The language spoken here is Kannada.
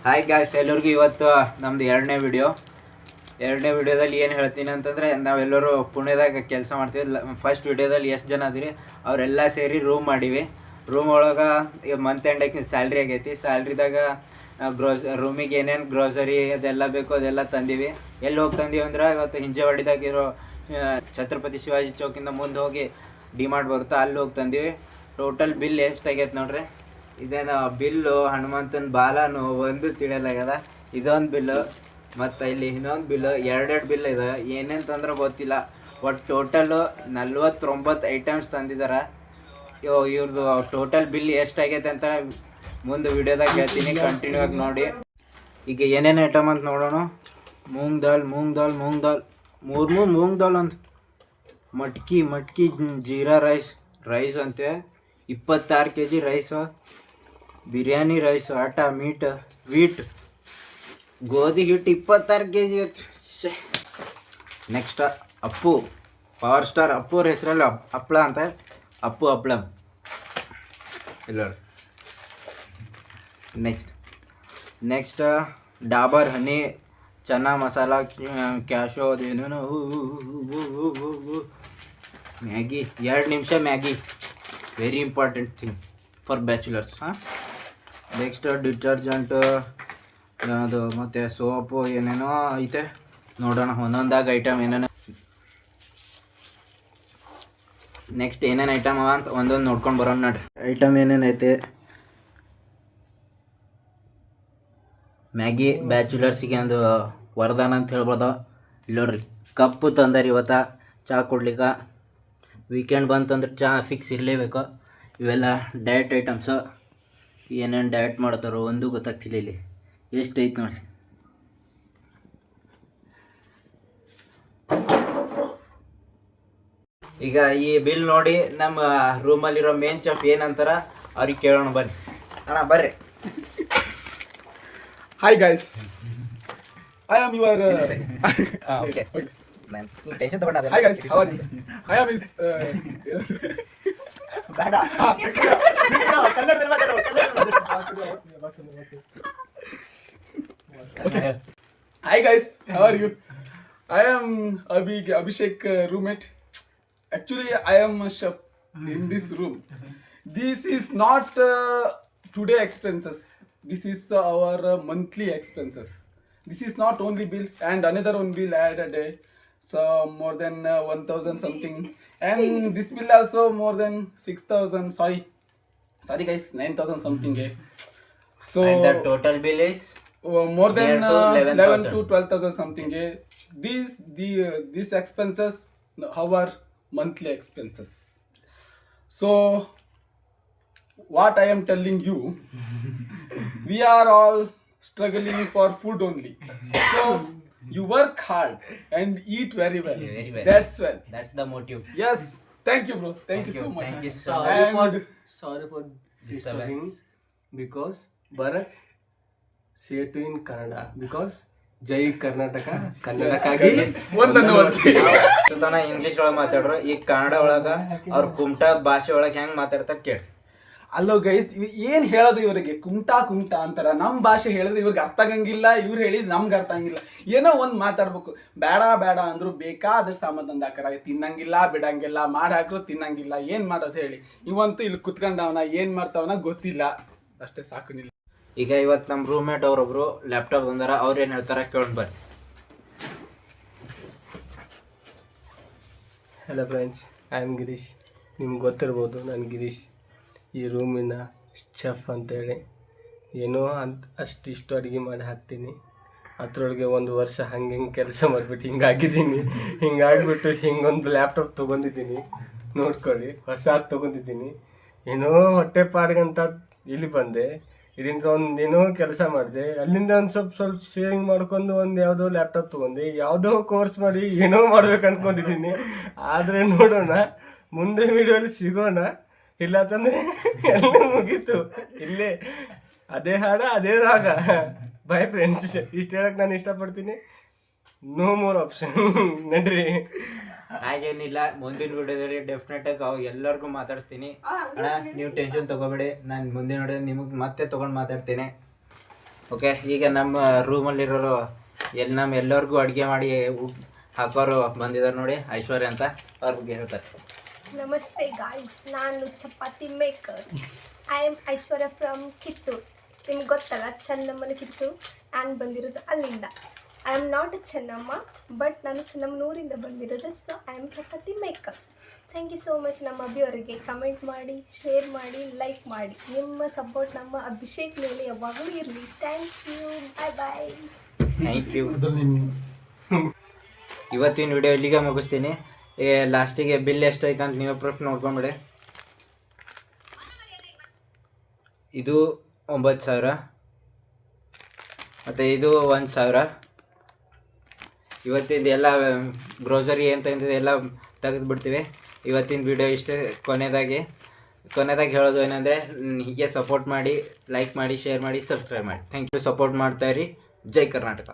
ಹಾಯ್ ಗಾಯ್ಸ್, ಎಲ್ಲರಿಗೂ ಇವತ್ತು ನಮ್ಮದು ಎರಡನೇ ವಿಡಿಯೋದಲ್ಲಿ ಏನು ಹೇಳ್ತೀನಿ ಅಂತಂದರೆ, ನಾವೆಲ್ಲರೂ ಪುಣೆದಾಗ ಕೆಲಸ ಮಾಡ್ತೀವಿ. ಫಸ್ಟ್ ವಿಡಿಯೋದಲ್ಲಿ ಎಷ್ಟು ಜನ ಅದೀರಿ ಅವರೆಲ್ಲ ಸೇರಿ ರೂಮ್ ಮಾಡೀವಿ. ರೂಮ್ ಒಳಗೆ ಮಂತ್ ಎಂಡಕ್ಕೆ ಸ್ಯಾಲ್ರಿ ಆಗೈತಿ. ಸ್ಯಾಲ್ರಿದಾಗ ರೂಮಿಗೆ ಏನೇನು ಗ್ರೋಸರಿ ಅದೆಲ್ಲ ಬೇಕು ಅದೆಲ್ಲ ತಂದೀವಿ. ಎಲ್ಲಿ ಹೋಗಿ ತಂದೀವಿ ಅಂದ್ರೆ, ಇವತ್ತು ಹಿಂಜೇವಾಡಿದಾಗಿರೋ ಛತ್ರಪತಿ ಶಿವಾಜಿ ಚೌಕಿಂದ ಮುಂದೆ ಹೋಗಿ ಡಿಮಾರ್ಟ್ ಬರುತ್ತೆ, ಅಲ್ಲಿ ಹೋಗಿ ತಂದೀವಿ. ಟೋಟಲ್ ಬಿಲ್ ಎಷ್ಟಾಗೈತೆ ನೋಡ್ರಿ. ಇದೇನು ಬಿಲ್ಲು ಹನುಮಂತನ ಬಾಲನು ಒಂದು ತಿಳಿಯಲಾಗ್ಯದ. ಇದೊಂದು ಬಿಲ್ಲು ಮತ್ತು ಇಲ್ಲಿ ಇನ್ನೊಂದು ಬಿಲ್ಲು, ಎರಡೆರಡು ಬಿಲ್ ಇದೆ. ಏನೇನು ತಂದ್ರೆ ಗೊತ್ತಿಲ್ಲ. ಒಟ್ಟು ಟೋಟಲ್ಲು 49 ಐಟಮ್ಸ್ ತಂದಿದ್ದಾರೆ. ಇವ್ರದ್ದು ಟೋಟಲ್ ಬಿಲ್ ಎಷ್ಟಾಗೈತೆ ಅಂತ ಮುಂದೆ ವಿಡಿಯೋದಾಗ ಹೇಳ್ತೀನಿ, ಕಂಟಿನ್ಯೂ ಆಗಿ ನೋಡಿ. ಈಗ ಏನೇನು ಐಟಮ್ ಅಂತ ನೋಡೋಣ. ಮೂಂಗ್ ದಾಲ್ ಮೂಂಗ್ ದಾಲ್ ಅಂತ, ಮಟ್ಕಿ ಜೀರಾ ರೈಸ್ ಅಂತೆ 26 kg ರೈಸು, ಬಿರಿಯಾನಿ ರೈಸು, ಆಟ ವೀಟ್ ಗೋಧಿ ಹಿಟ್ಟು 26 kg ಐತಿ. Next Appu power star Appu ಅವ್ರ ಹೆಸರಲ್ಲಿ ಹಪ್ಪಳ ಅಂತ, ಅಪ್ಪು ಹಪ್ಪಳಂ ಇಲ್ಲ. ನೆಕ್ಸ್ಟ್ ಡಾಬರ್ ಹನಿ ಚನ್ನಾ ಮಸಾಲ ಕ್ಯಾಶೋ ಅದೇನೇನೋ ಮ್ಯಾಗಿ, 2 ನಿಮಿಷ Maggi, very important thing for bachelors. Next detergent ಯಾವುದು ಮತ್ತು ಸೋಪು ಏನೇನೋ ಐತೆ, ನೋಡೋಣ ಒಂದೊಂದಾಗ ಐಟಮ್ ಏನೇನೋ. ನೆಕ್ಸ್ಟ್ ಏನೇನು ಐಟಮ್ ಅವ ಅಂತ ಒಂದೊಂದು ನೋಡ್ಕೊಂಡು ಬರೋಣ ನೋಡ್ರಿ. ಐಟಮ್ ಏನೇನೈತೆ, ಮ್ಯಾಗಿ ಬ್ಯಾಚುಲರ್ಸಿಗೆ ಒಂದು ವರದಾನ ಅಂತ ಹೇಳ್ಬೋದು. ಇಲ್ಲಿ ನೋಡ್ರಿ, ಕಪ್ಪು ತಂದಾರಿ ಇವತ್ತು ಚಹಾ ಕೊಡ್ಲಿಕ್ಕೆ. ವೀಕೆಂಡ್ ಬಂತಂದ್ರೆ ಚಹಾ ಫಿಕ್ಸ್ ಇರಲೇಬೇಕು. ಇವೆಲ್ಲ ಡಯಟ್ ಐಟಮ್ಸು. ಏನೇನು ಡಯಟ್ ಮಾಡ್ತಾರೋ ಒಂದು ಗೊತ್ತಾಗ್ತಿಲ್ಲ. ಇಲ್ಲಿ ಎಷ್ಟೈತೆ ನೋಡಿ. ಈಗ ಈ ಬಿಲ್ ನೋಡಿ ನಮ್ಮ ರೂಮಲ್ಲಿರೋ ಮೇನ್ ಚೆಫ್ ಏನಂತಾರ ಅವ್ರಿಗೆ ಕೇಳೋಣ. ಬರ್ರಿ ಅಣ್ಣ, ಬರ್ರಿ. Hi guys, I am your. Okay. Tension ತಗೊಂಡ. Hi guys, how are you? I am his. Hi guys, how are you? I am Abhishek roommate. Actually, I am a chef in this room. This is not today expenses. This is our monthly expenses. This is not only bill, and another one bill added, so more than 1,000 something, and this bill also more than 6,000. Sorry guys, 9,000 something. So And the total bill is more than near to 11 to 11,000. 12,000 something. These expenses our monthly expenses. So what I am telling you, we are all struggling for food only. So you work hard and eat very well. Very well. That's the motive. Yes. Thank you, bro. Thank you so much. Thank you so And Sorry for disturbing, disturbance. because Bharat say to in Kannada, because Jai Karnataka, ಕನ್ನಡಕ್ಕಾಗಿ ಒಂದನ್ನು ಸುತ್ತಾನ ಇಂಗ್ಲೀಷ್ ಒಳಗೆ ಮಾತಾಡ್ರು. ಈಗ ಕನ್ನಡ ಒಳಗೆ ಅವ್ರ ಕುಮಟಾ ಭಾಷೆ ಒಳಗೆ ಹೆಂಗೆ ಮಾತಾಡ್ತಾರೆ ಕೇಳಿ. ಅಲ್ಲೋ ಗೈಸ್, ಏನ್ ಹೇಳೋದು ಇವರಿಗೆ? ಕುಮಟಾ ಅಂತಾರ. ನಮ್ಮ ಭಾಷೆ ಹೇಳಿದ್ರೆ ಇವ್ರಿಗೆ ಅರ್ಥ ಆಗಂಗಿಲ್ಲ, ಇವ್ರು ಹೇಳಿದ್ ನಮ್ಗೆ ಅರ್ಥ ಆಗಂಗಿಲ್ಲ. ಏನೋ ಒಂದ್ ಮಾತಾಡ್ಬೇಕು. ಬೇಡ ಅಂದ್ರು ಬೇಕಾದ್ರೆ ಸಾಮಾನ್ ಹಾಕರ, ತಿನ್ನಂಗಿಲ್ಲ, ಬಿಡಂಗಿಲ್ಲ, ಮಾಡಿ ಹಾಕ್ರು ತಿನ್ನಂಗಿಲ್ಲ. ಏನ್ ಮಾಡೋದು ಹೇಳಿ? ಇವಂತೂ ಇಲ್ಲಿ ಕುತ್ಕೊಂಡವನ ಏನ್ ಮಾಡ್ತಾವನ ಗೊತ್ತಿಲ್ಲ. ಅಷ್ಟೇ ಸಾಕು. ನಿಲ್ಲ. ಈಗ ಇವತ್ತು ನಮ್ಮ ರೂಮ್ಮೇಟ್ ಅವರೊಬ್ರು ಲ್ಯಾಪ್ಟಾಪ್ ತಂದಾರ. ಅವ್ರು ಏನು ಹೇಳ್ತಾರೆ ಕೇಳೋಣ ಬರ್ರಿ. Hello friends, I am Girish. ನಿಮ್ಗೆ ಗೊತ್ತಿರ್ಬೋದು ನಾನು ಗಿರೀಶ್, ಈ ರೂಮಿನ ಚೆಫ್ ಅಂತೇಳಿ. ಏನೋ ಅಷ್ಟಿಷ್ಟು ಅಡುಗೆ ಮಾಡಿ ಹಾಕ್ತೀನಿ. ಅದರೊಳಗೆ 1 ವರ್ಷ ಹಂಗೆ ಕೆಲಸ ಮಾಡಿಬಿಟ್ಟು ಹಿಂಗಾಗಿಬಿಟ್ಟು ಹಿಂಗೊಂದು ಲ್ಯಾಪ್ಟಾಪ್ ತೊಗೊಂಡಿದ್ದೀನಿ. ನೋಡ್ಕೊಳ್ಳಿ, ಹೊಸಾದು ತೊಗೊಂಡಿದ್ದೀನಿ. ಏನೋ ಹೊಟ್ಟೆ ಪಾಡ್ಗಂತ ಇಲ್ಲಿ ಬಂದೆ. ಇದರಿಂದ ಒಂದೇನೋ ಕೆಲಸ ಮಾಡಿದೆ. ಅಲ್ಲಿಂದ ಒಂದು ಸ್ವಲ್ಪ ಸೇವಿಂಗ್ ಮಾಡ್ಕೊಂಡು ಒಂದು ಯಾವುದೋ ಲ್ಯಾಪ್ಟಾಪ್ ತೊಗೊಂಡೆ. ಯಾವುದೋ ಕೋರ್ಸ್ ಮಾಡಿ ಏನೋ ಮಾಡ್ಬೇಕು ಅಂದ್ಕೊಂಡಿದ್ದೀನಿ. ಆದರೆ ನೋಡೋಣ, ಮುಂದೆ ವಿಡಿಯೋಲಿ ಸಿಗೋಣ. ಇಲ್ಲ ಅಂತಂದರೆ ಎಲ್ಲ ಮುಗೀತು ಇಲ್ಲೇ. ಅದೇ ಹಾಡ ಅದೇ ರಾಗ. ಬೈ ಫ್ರೆಂಡ್ಸ್, ಇಷ್ಟು ಹೇಳಕ್ಕೆ ನಾನು ಇಷ್ಟಪಡ್ತೀನಿ. No more option. ನಡ್ರಿ. ಹಾಗೇನಿಲ್ಲ, ಮುಂದಿನ ವಿಡಿಯೋದಲ್ಲಿ ಡೆಫಿನೆಟ್ ಆಗಿ ಅವಾಗ ಎಲ್ಲರಿಗೂ ಮಾತಾಡಿಸ್ತೀನಿ. ಅಣ್ಣ ನೀವು ಟೆನ್ಷನ್ ತೊಗೋಬೇಡಿ, ನಾನು ಮುಂದಿನ ವಿಡಿಯೋ ನಿಮಗೆ ಮತ್ತೆ ತೊಗೊಂಡು ಮಾತಾಡ್ತೀನಿ. ಓಕೆ, ಈಗ ನಮ್ಮ ರೂಮಲ್ಲಿರೋರು ಎಲ್ಲರಿಗೂ ಅಡುಗೆ ಮಾಡಿ ಹಾಕೋರು ಬಂದಿದ್ದಾರೆ ನೋಡಿ, ಐಶ್ವರ್ಯ ಅಂತ. ಅವ್ರ ಬಗ್ಗೆ ಹೇಳ್ತಾರೆ. ನಮಸ್ತೆ ಗಾಯ್ಸ್, ನಾನು chapati maker. I am Aishwarya from Kittur. ನಿಮ್ಗೆ ಗೊತ್ತಲ್ಲ, ಚೆನ್ನಮ್ಮನ ಕಿತ್ತೂರು. ನಾನು ಬಂದಿರೋದು ಅಲ್ಲಿಂದ. I am not a Chennamma, but ನಾನು ಚೆನ್ನಮ್ಮನೂರಿಂದ ಬಂದಿರೋದು. So I am chapati maker. Thank you so much ನಮ್ಮ ಅಭಿಯವರಿಗೆ. ಕಮೆಂಟ್ ಮಾಡಿ, ಶೇರ್ ಮಾಡಿ, ಲೈಕ್ ಮಾಡಿ. ನಿಮ್ಮ ಸಪೋರ್ಟ್ ನಮ್ಮ ಅಭಿಷೇಕ್ ಮೇಲೆ ಯಾವಾಗಲೂ ಇರಲಿ. Thank you. Bye bye. Thank you. ಇವತ್ತಿನ ವಿಡಿಯೋ ಇಲ್ಲಿಗೆ ಮುಗಿಸ್ತೀನಿ. ಲಾಸ್ಟಿಗೆ ಬಿಲ್ ಎಷ್ಟೈತೆ ಅಂತ ನೀವೇ ಪ್ರೂಫ್ ನೋಡ್ಕೊಂಬಿಡಿ. ಇದು 9,000 ಮತ್ತು ಇದು 1,000. ಇವತ್ತಿಂದ ಎಲ್ಲ ಗ್ರೋಸರಿ ಏನು ತಂದಿದೆ ಎಲ್ಲ ತೆಗೆದುಬಿಡ್ತೀವಿ. ಇವತ್ತಿನ ವಿಡಿಯೋ ಇಷ್ಟೇ. ಕೊನೆಯದಾಗಿ ಹೇಳೋದು ಏನಂದರೆ, ಹೀಗೆ ಸಪೋರ್ಟ್ ಮಾಡಿ, ಲೈಕ್ ಮಾಡಿ, ಶೇರ್ ಮಾಡಿ, ಸಬ್ಸ್ಕ್ರೈಬ್ ಮಾಡಿ. Thank you. ಸಪೋರ್ಟ್ ಮಾಡ್ತಾಯಿರಿ. ಜೈ ಕರ್ನಾಟಕ.